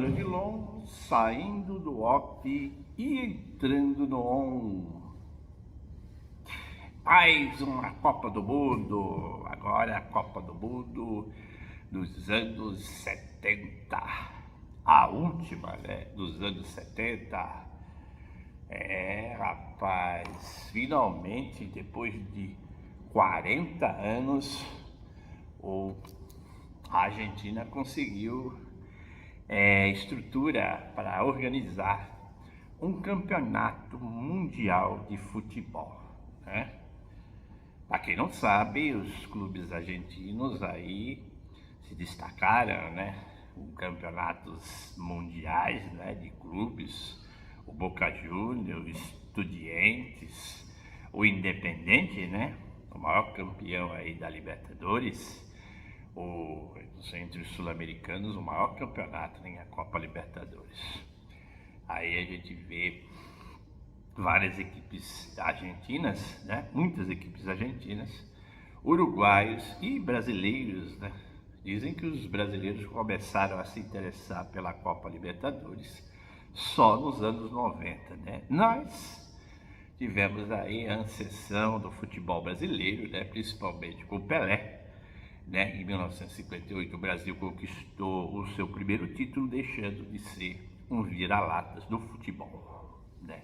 Antônio Dilon saindo do off e entrando no on. Mais uma Copa do Mundo, agora a Copa do Mundo dos anos 70, a última, né, dos anos 70. Rapaz, finalmente, depois de 40 anos, a Argentina conseguiu estrutura para organizar um campeonato mundial de futebol, né? Para quem não sabe, os clubes argentinos aí se destacaram, né? Em campeonatos mundiais, né? De clubes, o Boca Juniors, o Estudiantes, o Independente, né? O maior campeão aí da Libertadores, entre os sul-americanos, o maior campeonato, né? A Copa Libertadores. Aí a gente vê várias equipes argentinas, né? Muitas equipes argentinas, uruguaios e brasileiros, né? Dizem que os brasileiros começaram a se interessar pela Copa Libertadores só nos anos 90, né? Nós tivemos aí a ascensão do futebol brasileiro, né? Principalmente com o Pelé, né? Em 1958 o Brasil conquistou o seu primeiro título, deixando de ser um vira-latas do futebol, né?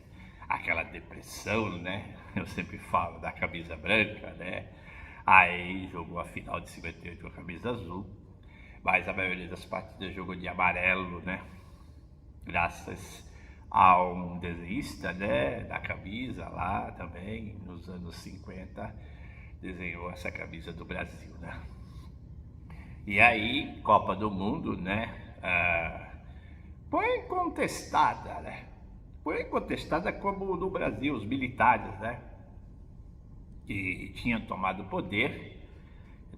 Aquela depressão, né? Eu sempre falo da camisa branca, né? Aí jogou a final de 58 com a camisa azul, mas a maioria das partidas jogou de amarelo, né? Graças a um desenhista, né, da camisa lá também, nos anos 50, desenhou essa camisa do Brasil, né? E aí, Copa do Mundo, né? Foi contestada, né? Foi contestada como no Brasil, os militares, né? Que tinham tomado o poder,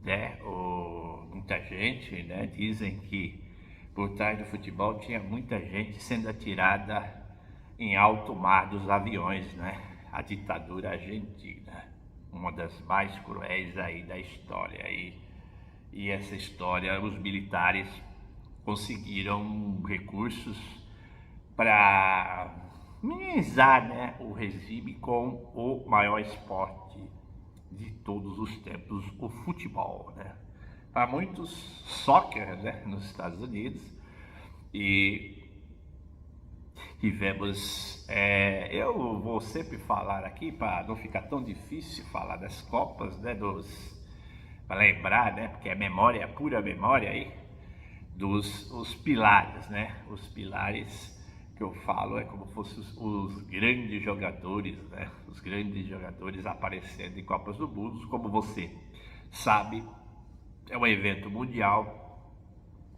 né? Muita gente, né? Dizem que por trás do futebol tinha muita gente sendo atirada em alto mar dos aviões, né? A ditadura argentina, uma das mais cruéis aí da história. E essa história, os militares conseguiram recursos para minimizar, né, o regime com o maior esporte de todos os tempos, o futebol, né? Para muitos, soccer, né, nos Estados Unidos. E tivemos, eu vou sempre falar aqui, para não ficar tão difícil falar das Copas, né, para lembrar, né, porque é memória, pura memória aí, os pilares, né? Os pilares que eu falo é como se fossem os grandes jogadores, né? Os grandes jogadores aparecendo em Copas do Mundo, como você sabe, é um evento mundial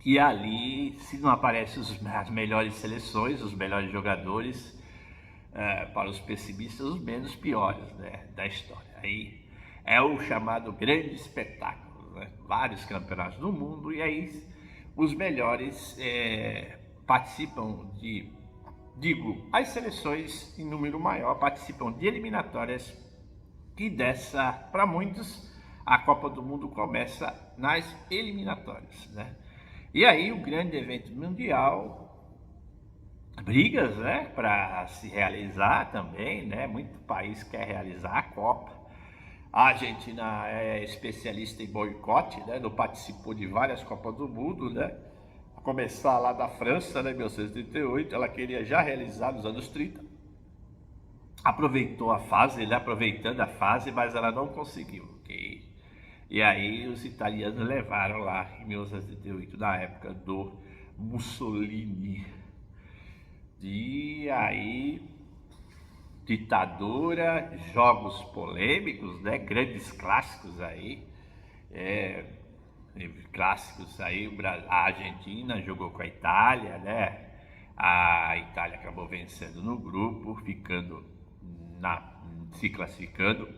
e ali, se não aparecem as melhores seleções, os melhores jogadores, para os pessimistas, os menos piores, né, da história. Aí é o chamado grande espetáculo, né? Vários campeonatos do mundo e aí os melhores participam as seleções em número maior participam de eliminatórias e para muitos, a Copa do Mundo começa nas eliminatórias, né? E aí o grande evento mundial, brigas, né, para se realizar também, né? Muito país quer realizar a Copa. A Argentina é especialista em boicote, né? Não participou de várias Copas do Mundo, né? A começar lá da França, né, em 1938, ela queria já realizar nos anos 30. Aproveitou a fase, né? Aproveitando a fase, mas ela não conseguiu. Okay? E aí os italianos levaram lá em 1938, na época do Mussolini. E aí, ditadura, jogos polêmicos, né? Grandes clássicos aí, a Argentina jogou com a Itália, né? A Itália acabou vencendo no grupo, se classificando.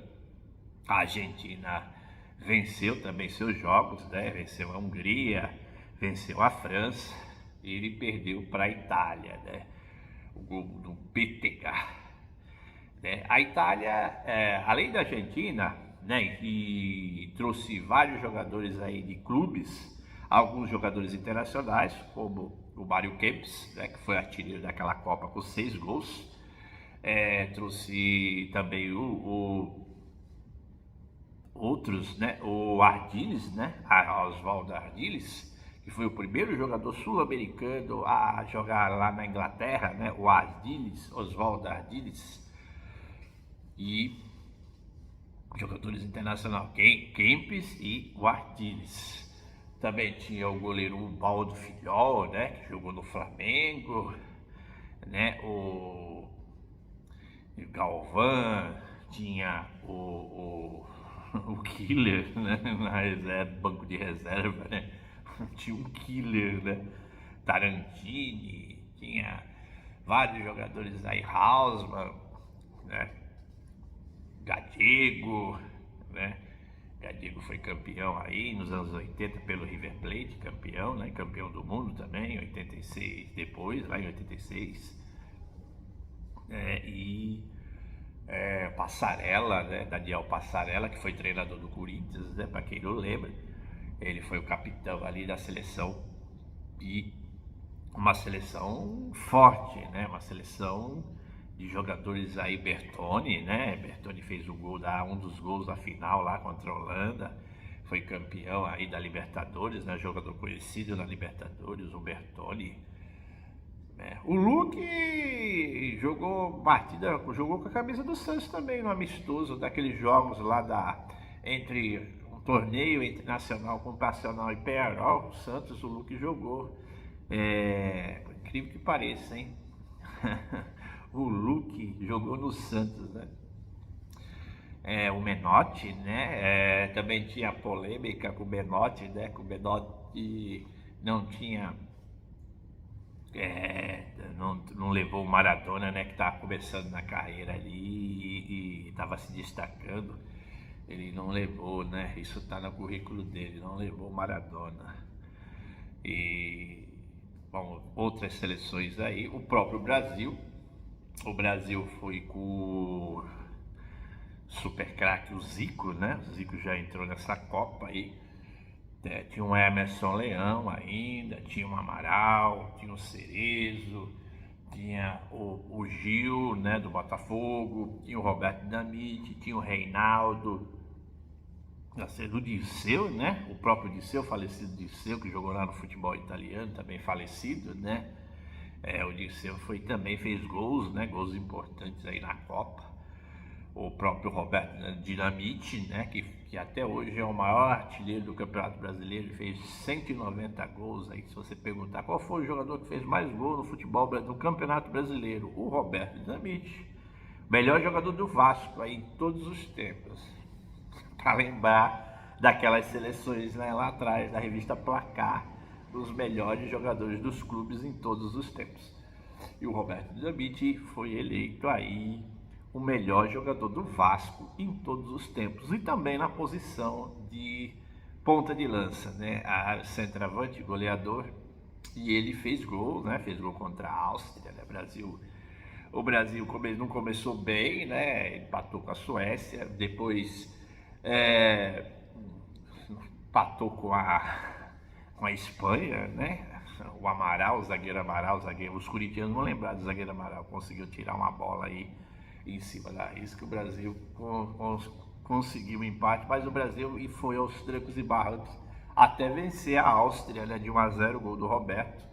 A Argentina venceu também seus jogos, né? Venceu a Hungria, venceu a França e ele perdeu para a Itália, né? O gol do PTK, né? A Itália, além da Argentina, né, e trouxe vários jogadores aí de clubes, alguns jogadores internacionais, como o Mário Kempis, né, que foi artilheiro daquela Copa com 6 gols. Trouxe também outros, né, o Ardiles, né, Oswaldo Ardiles, que foi o primeiro jogador sul-americano a jogar lá na Inglaterra, né, o Ardiles, Oswaldo Ardiles, e jogadores internacionais, Kempis e o Ardiles. Também tinha o goleiro Baldo Filhol, né, que jogou no Flamengo, né, o Galvão, tinha o Killer, né, na reserva, banco de reserva, né, tinha um Killer, né, Tarantini, tinha vários jogadores aí, Hausmann, né, Gadiego, né, Gadiego foi campeão aí nos anos 80 pelo River Plate, campeão, né, campeão do mundo também, em 86, depois, lá em 86, Passarella, né, Daniel Passarella, que foi treinador do Corinthians, né, para quem não lembra, ele foi o capitão ali da seleção, e uma seleção forte, né, uma seleção de jogadores aí, Bertoni, né, Bertoni fez um dos gols da final lá contra a Holanda, foi campeão aí da Libertadores, né, jogador conhecido na Libertadores, o Bertoni. O Luque jogou com a camisa do Santos também no amistoso daqueles jogos lá entre um torneio internacional com Nacional e Penharol. O Santos, o Luque jogou. Por incrível que pareça, hein? O Luque jogou no Santos, né? O Menotti, né? Também tinha polêmica com o Menotti, né? Que o Menotti não tinha. Não levou o Maradona, né, que estava começando na carreira ali e estava se destacando. Ele não levou, né? Isso está no currículo dele, não levou o Maradona. E bom, outras seleções aí, o próprio Brasil. O Brasil foi com o super craque, o Zico, né? O Zico já entrou nessa Copa aí. Tinha um Emerson Leão ainda, tinha um Amaral, tinha o Cerezo, tinha o Gil, né, do Botafogo, tinha o Roberto Dinamite, tinha o Reinaldo, o Dirceu, né, o próprio Dirceu, falecido Dirceu, que jogou lá no futebol italiano, também falecido, né. O Dirceu também fez gols, né, gols importantes aí na Copa. O próprio Roberto Dinamite, né, que até hoje é o maior artilheiro do Campeonato Brasileiro, fez 190 gols. Aí, se você perguntar qual foi o jogador que fez mais gols no futebol do Campeonato Brasileiro, o Roberto Dinamite, melhor jogador do Vasco aí em todos os tempos, para lembrar daquelas seleções, né, lá atrás da revista Placar, os melhores jogadores dos clubes em todos os tempos. E o Roberto Dinamite foi eleito aí o melhor jogador do Vasco em todos os tempos, e também na posição de ponta de lança, né, centroavante, goleador, e ele fez gol, né, fez gol contra a Áustria, né, o Brasil não começou bem, né, empatou com a Suécia, depois empatou com a Espanha, né, o Amaral, o zagueiro Amaral, os corintianos vão lembrar do zagueiro Amaral, conseguiu tirar uma bola aí em cima da risca. O Brasil conseguiu um empate, mas o Brasil foi aos trancos e barrancos até vencer a Áustria, né, de 1-0, gol do Roberto,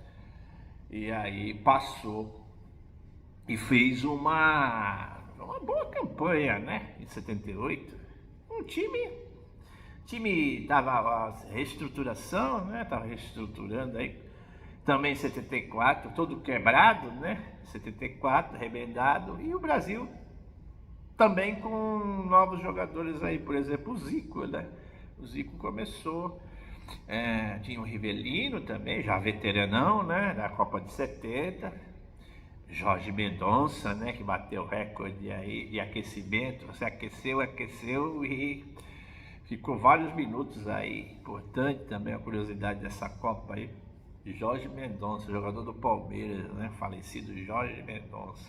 e aí passou e fez uma boa campanha, né, em 78. O time tava reestruturação, né, tava reestruturando aí. Também 74, todo quebrado, né? 74, remendado. E o Brasil também com novos jogadores aí, por exemplo, o Zico, né? O Zico começou, tinha o Rivelino também, já veteranão, né? Da Copa de 70. Jorge Mendonça, né? Que bateu o recorde aí de aquecimento. Você aqueceu e ficou vários minutos aí. Importante também a curiosidade dessa Copa aí. Jorge Mendonça, jogador do Palmeiras, né? Falecido Jorge Mendonça,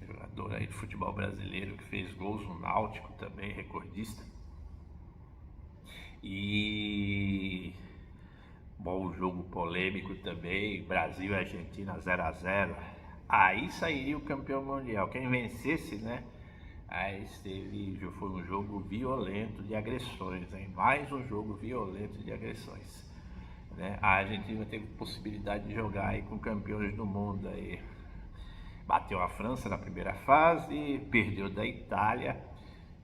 jogador aí do futebol brasileiro, que fez gols no Náutico também, recordista. E Bom jogo polêmico também, Brasil e Argentina 0-0. Aí sairia o campeão mundial. Quem vencesse, né? Aí foi um jogo violento de agressões, hein? Mais um jogo violento de agressões, né? A Argentina teve possibilidade de jogar aí com campeões do mundo aí. Bateu a França na primeira fase, perdeu da Itália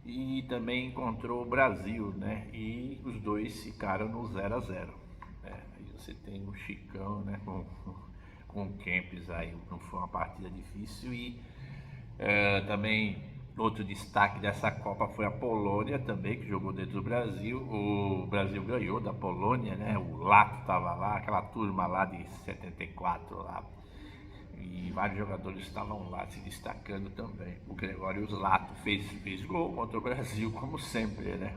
e também encontrou o Brasil, né? E os dois ficaram no 0-0. Aí você tem o Chicão, né? Com o Kempis aí, não foi uma partida difícil. E também outro destaque dessa Copa foi a Polônia também, que jogou dentro do Brasil. O Brasil ganhou da Polônia, né? O Lato estava lá, aquela turma lá de 74 lá. E vários jogadores estavam lá se destacando também. O Gregório Lato fez gol contra o Brasil, como sempre, né?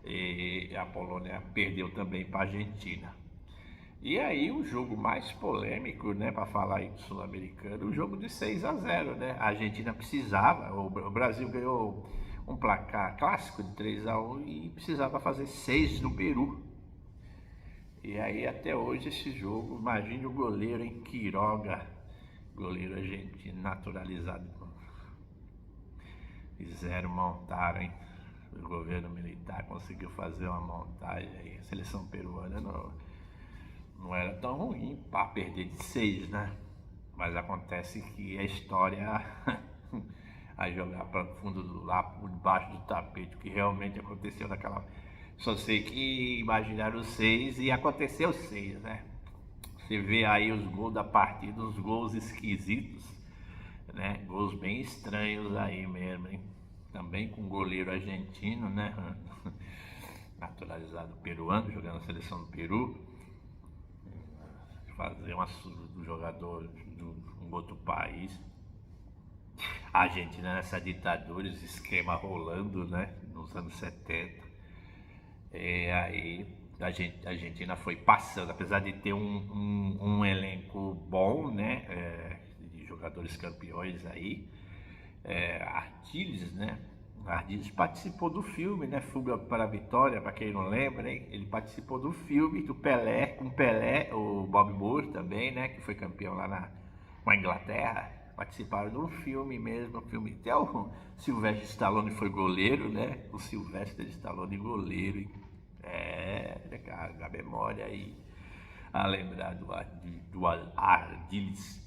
E a Polônia perdeu também para a Argentina. E aí o jogo mais polêmico, né, para falar aí do sul-americano, o jogo de 6-0, né? A Argentina precisava, o Brasil ganhou um placar clássico de 3-1 e precisava fazer 6 no Peru. E aí até hoje esse jogo, imagine o goleiro em Quiroga, goleiro argentino naturalizado. Fizeram, montaram, hein? O governo militar conseguiu fazer uma montagem aí. A seleção peruana não era tão ruim para perder de 6, né? Mas acontece que a história a jogar para o fundo lá por debaixo do tapete, o que realmente aconteceu naquela. Só sei que imaginaram os 6 e aconteceu 6, né? Você vê aí os gols da partida, os gols esquisitos, né? Gols bem estranhos aí mesmo, hein? Também com goleiro argentino, né? Naturalizado peruano, jogando na seleção do Peru. Fazer uma do jogador de um outro país. A Argentina nessa ditadura, esse esquema rolando, né? Nos anos 70. Aí a Argentina foi passando, apesar de ter um elenco bom, né? De jogadores campeões aí. Ardiles, né? Ardiles participou do filme, né? Fuga para a Vitória, para quem não lembra, hein? Ele participou do filme do Pelé, com Pelé, o Bob Moore também, né? Que foi campeão lá na Inglaterra. Participaram de um filme mesmo, até o Sylvester Stallone foi goleiro, né? O Sylvester Stallone goleiro, a memória aí, a lembrar do Ardiles.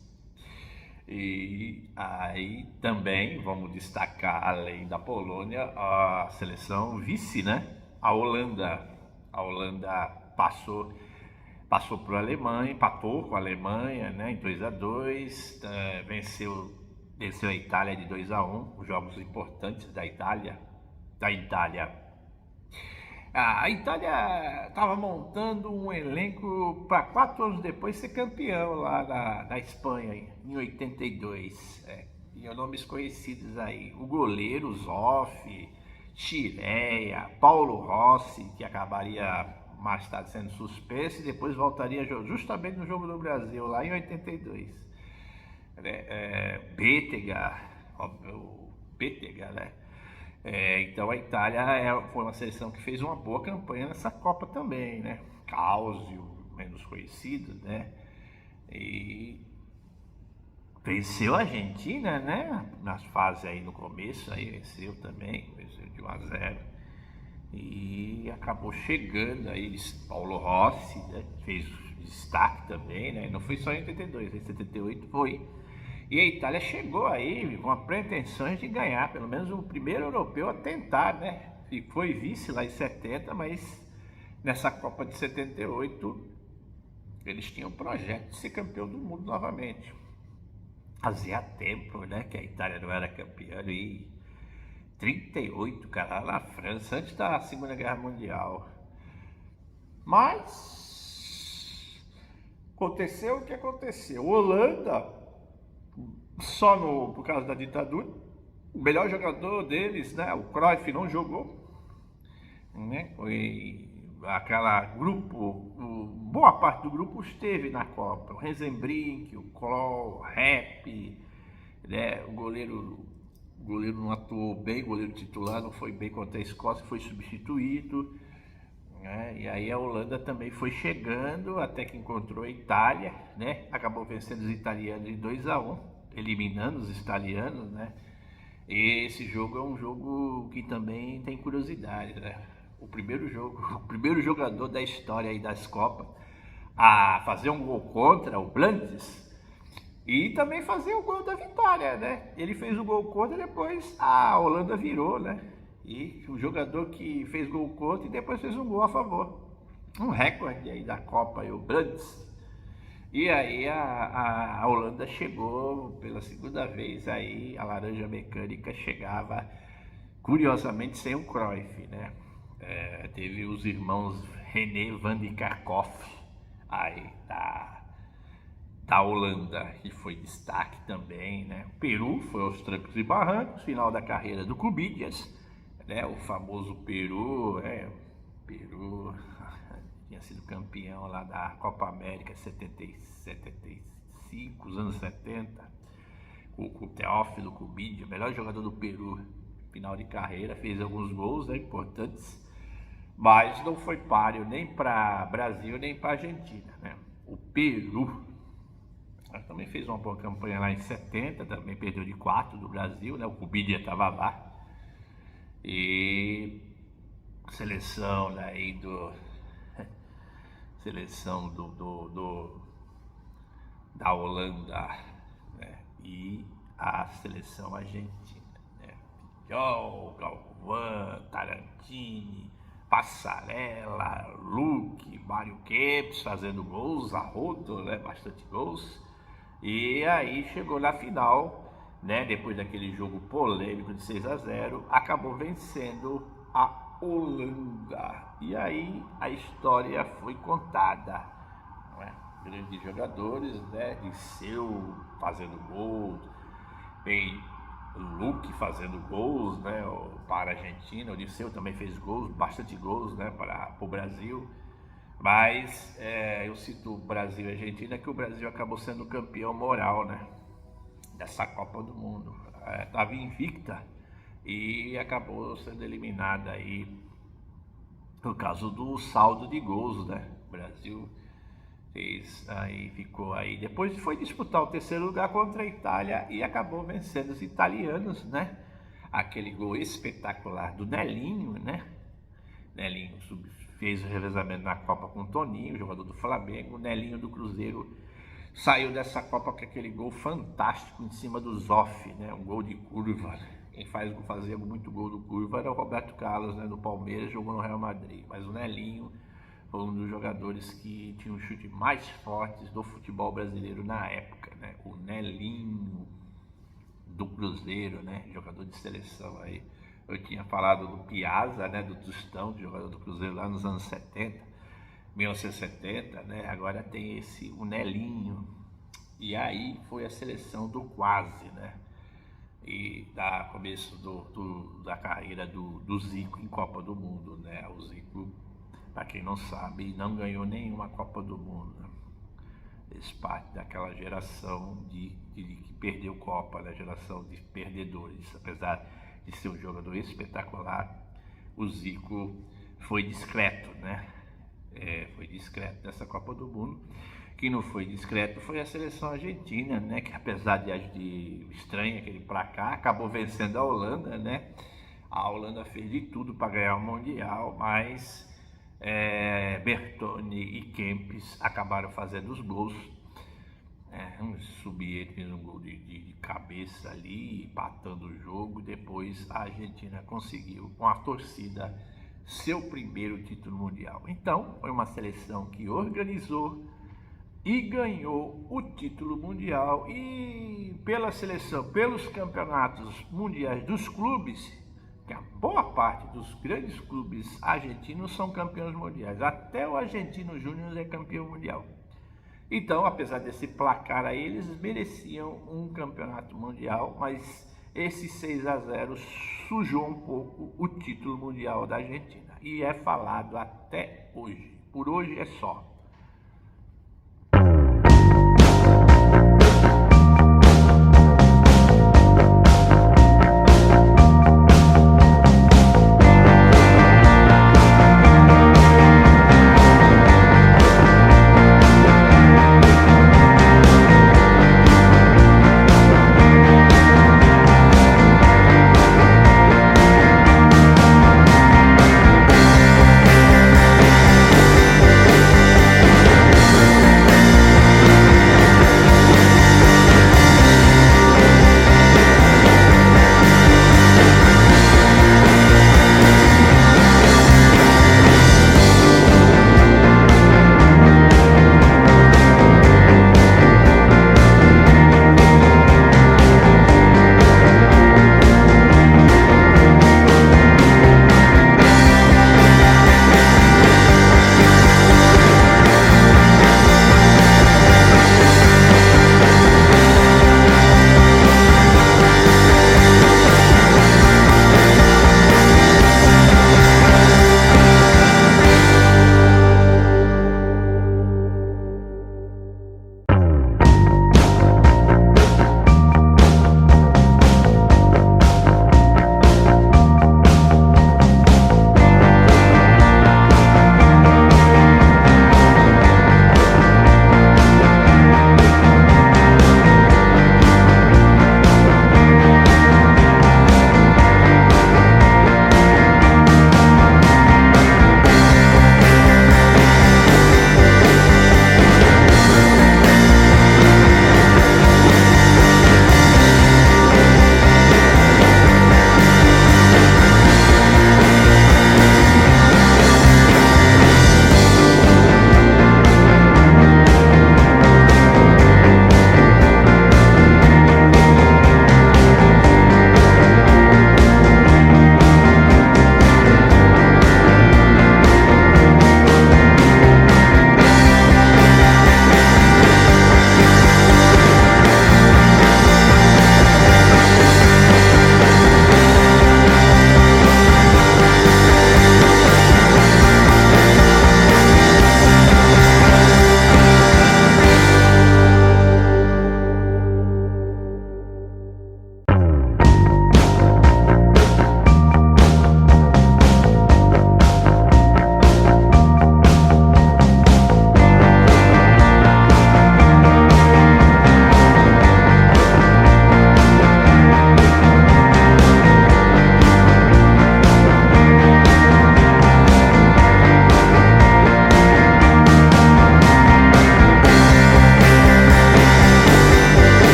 E aí também vamos destacar, além da Polônia, a seleção vice, né? A Holanda. A Holanda passou para a Alemanha, empatou com a Alemanha, né? Em 2-2, venceu a Itália de 2-1, os jogos importantes da Itália. A Itália estava montando um elenco para 4 anos depois ser campeão lá da Espanha, em 82. Tinha nomes conhecidos aí. O goleiro Zoff, Chirea, Paulo Rossi, que acabaria mais tarde sendo suspenso e depois voltaria justamente no jogo do Brasil, lá em 82. Bétega, né? Então a Itália foi uma seleção que fez uma boa campanha nessa Copa também, né? Cáusio, menos conhecido, né? E venceu a Argentina, né? Nas fases aí no começo, aí venceu também, venceu de 1-0. E acabou chegando aí Paulo Rossi, né? Fez destaque também, né? Não foi só em 82, em 78 foi. E a Itália chegou aí com a pretensão de ganhar, pelo menos o primeiro europeu a tentar, né? E foi vice lá em 70, mas nessa Copa de 78 eles tinham o projeto de ser campeão do mundo novamente. Fazia tempo, né, que a Itália não era campeã, e 38, cara, lá na França, antes da Segunda Guerra Mundial. Mas aconteceu o que aconteceu. Holanda, só por causa da ditadura, o melhor jogador deles, né, o Cruyff, não jogou, né? Foi aquela grupo, boa parte do grupo esteve na Copa. O Rezembrink, o Kroll, o Rep, né? O goleiro não atuou bem, o goleiro titular não foi bem contra a Escócia, foi substituído. né? E aí a Holanda também foi chegando até que encontrou a Itália, né? Acabou vencendo os italianos de 2-1, eliminando os italianos, né? E esse jogo é um jogo que também tem curiosidade, né? O primeiro jogo, o primeiro jogador da história aí das Copas a fazer um gol contra o Blandes e também fazer o gol da vitória, né? Ele fez o gol contra e depois a Holanda virou, né? E o jogador que fez gol contra e depois fez um gol a favor. Um recorde aí da Copa, aí, o Brands. E aí a Holanda chegou pela segunda vez aí, a Laranja Mecânica chegava, curiosamente, sem o Cruyff, né? Teve os irmãos René van de Kerkhoff, aí da Holanda, que foi destaque também, né? O Peru foi aos trancos e barrancos, final da carreira do Cubillas, né? O famoso Peru, Peru tinha sido campeão lá da Copa América 75, os anos 70, com o Teófilo Cubillas, melhor jogador do Peru, final de carreira, fez alguns gols, né, importantes, mas não foi páreo nem para Brasil nem para Argentina, né? O Peru também fez uma boa campanha lá em 70, também perdeu de 4 do Brasil, né? O Cubillas estava lá. E seleção daí seleção da Holanda, né? E a seleção argentina, né? Puyol, Galvão, Tarantini, Passarella, Luque, Mário Kempes fazendo gols, Arrodo, né? Bastante gols. E aí chegou na final, né? Depois daquele jogo polêmico de 6-0, acabou vencendo a Holanda. E aí a história foi contada, não é? Grandes jogadores, né? Liceu fazendo gols, bem, Luque fazendo gols, né? Para a Argentina, o Liceu também fez gols, bastante gols, né? Para o Brasil. Mas eu cito o Brasil e a Argentina, que o Brasil acabou sendo campeão moral, né? Dessa Copa do Mundo. Estava invicta e acabou sendo eliminada aí por causa do saldo de gols, né? O Brasil fez aí, ficou aí. Depois foi disputar o terceiro lugar contra a Itália e acabou vencendo os italianos, né? Aquele gol espetacular do Nelinho, né? Nelinho fez o revezamento na Copa com o Toninho, jogador do Flamengo. O Nelinho do Cruzeiro saiu dessa Copa com aquele gol fantástico em cima do Zoff, né? Um gol de curva. Quem fazia muito gol do curva era o Roberto Carlos, né? Do Palmeiras, jogou no Real Madrid. Mas o Nelinho foi um dos jogadores que tinha um chute mais fortes do futebol brasileiro na época, né? O Nelinho do Cruzeiro, né? Jogador de seleção aí. Eu tinha falado do Piazza, né? Do Tostão, jogador do Cruzeiro lá nos anos 70, 1970, né? Agora tem o Nelinho. E aí foi a seleção do quase, né? E da começo da carreira do Zico em Copa do Mundo, né? O Zico, para quem não sabe, não ganhou nenhuma Copa do Mundo, né? Fez parte daquela geração que perdeu Copa, né? Geração de perdedores. Apesar de ser um jogador espetacular, o Zico foi discreto, né? Foi discreto nessa Copa do Mundo. Quem não foi discreto foi a seleção argentina, né? Que apesar de estranho aquele placar, acabou vencendo a Holanda, né? A Holanda fez de tudo para ganhar o Mundial, mas Bertone e Kempes acabaram fazendo os gols. Subier fez um gol de cabeça ali, empatando o jogo. Depois a Argentina conseguiu, com a torcida, seu primeiro título mundial. Então, foi uma seleção que organizou e ganhou o título mundial. E pela seleção, pelos campeonatos mundiais dos clubes, que a boa parte dos grandes clubes argentinos são campeões mundiais. Até o Argentino Júnior é campeão mundial. Então, apesar desse placar aí, eles mereciam um campeonato mundial, mas esse 6-0 sujou um pouco o título mundial da Argentina. E é falado até hoje. Por hoje é só.